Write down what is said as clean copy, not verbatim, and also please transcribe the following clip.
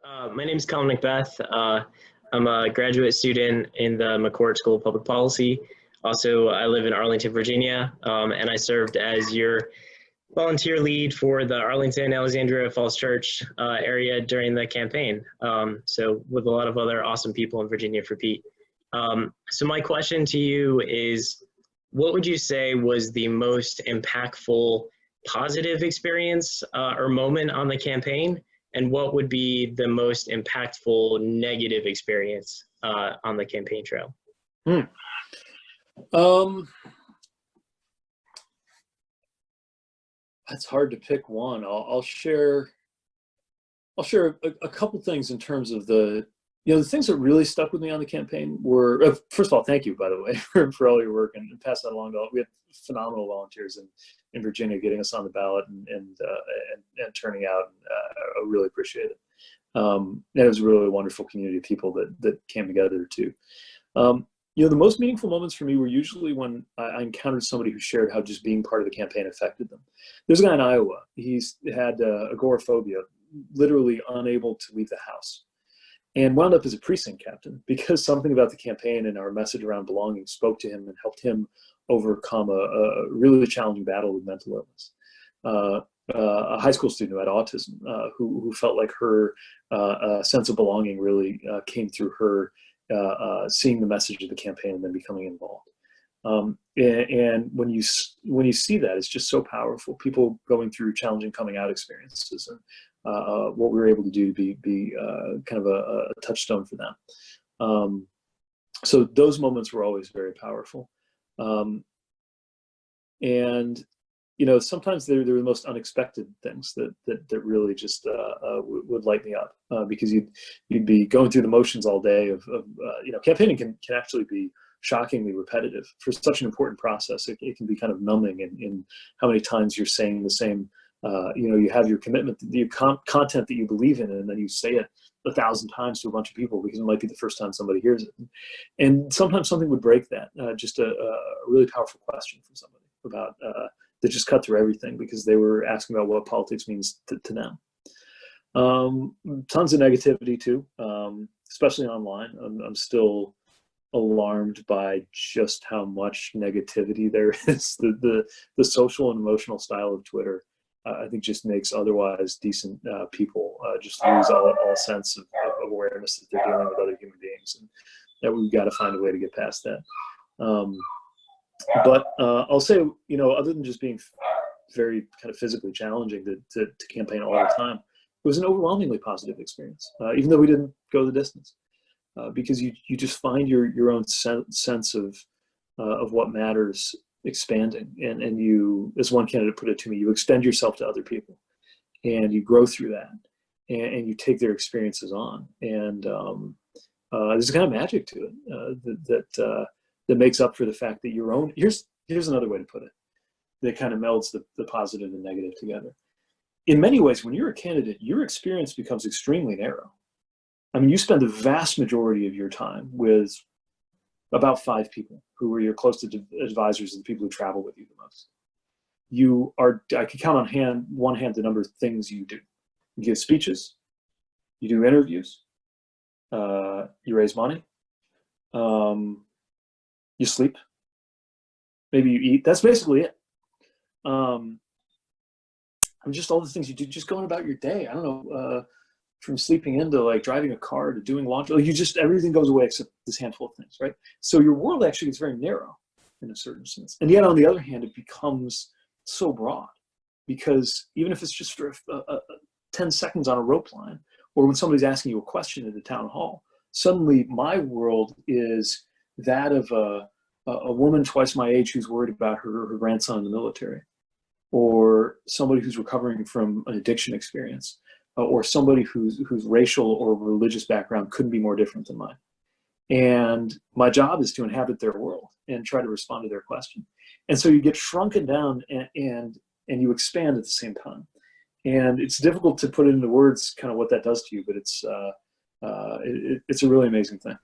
My name is Kellen Macbeth. I'm a graduate student in the McCourt School of Public Policy. Also, I live in Arlington, Virginia, and I served as your volunteer lead for the Arlington Alexandria Falls Church area during the campaign. So with a lot of other awesome people in Virginia for Pete. So my question to you is, what would you say was the most impactful positive experience or moment on the campaign? And what would be the most impactful negative experience on the campaign trail? That's hard to pick one. I'll share a couple things in terms of the things that really stuck with me on the campaign were, first of all, thank you, by the way, for all your work, and pass that along to all. We had phenomenal volunteers in Virginia getting us on the ballot and turning out. I really appreciate it. It was a really wonderful community of people that came together too. The most meaningful moments for me were usually when I encountered somebody who shared how just being part of the campaign affected them. There's a guy in Iowa. He's had agoraphobia, literally unable to leave the house, and wound up as a precinct captain because something about the campaign and our message around belonging spoke to him and helped him overcome a really challenging battle with mental illness. A high school student who had autism, who felt like her sense of belonging really came through her seeing the message of the campaign and then becoming involved. And when you see that, it's just so powerful. People going through challenging coming out experiences, and what we were able to do to be kind of a touchstone for them. So those moments were always very powerful. And sometimes they're the most unexpected things that really just would light me up, because you'd be going through the motions all day of campaigning can actually be shockingly repetitive for such an important process. It can be kind of numbing in how many times you're saying the same. You have your commitment, the content that you believe in, and then you say it 1,000 times to a bunch of people because it might be the first time somebody hears it. And sometimes something would break that. Just a really powerful question from somebody about that just cut through everything because they were asking about what politics means to them. Tons of negativity too, especially online. I'm still alarmed by just how much negativity there is. The social and emotional style of Twitter, I think, just makes otherwise decent people just lose all sense of awareness that they're dealing with other human beings, and that we've got to find a way to get past that. But I'll say, other than just being very kind of physically challenging to campaign all the time, it was an overwhelmingly positive experience, even though we didn't go the distance, because you just find your own sense of what matters expanding, and you, as one candidate put it to me, you extend yourself to other people, and you grow through that, and you take their experiences on, and there's a kind of magic to it that makes up for the fact that your own, here's another way to put it, that kind of melds the positive and negative together. In many ways, when you're a candidate, your experience becomes extremely narrow. I mean, you spend the vast majority of your time with about 5 people who are your closest advisors and the people who travel with you the most. I could count on one hand the number of things you do. You give speeches, you do interviews, you raise money, you sleep, maybe you eat. That's basically it. Just all the things you do, just going about your day. I don't know, from sleeping into like driving a car to doing laundry. Everything goes away except this handful of things, right? So your world actually gets very narrow in a certain sense. And yet on the other hand, it becomes so broad, because even if it's just for 10 seconds on a rope line, or when somebody's asking you a question at a town hall, suddenly my world is that of a woman twice my age who's worried about her grandson in the military, or somebody who's recovering from an addiction experience, or somebody whose racial or religious background couldn't be more different than mine. And my job is to inhabit their world and try to respond to their question. And so you get shrunken down and you expand at the same time. And it's difficult to put it into words kind of what that does to you, but it's a really amazing thing.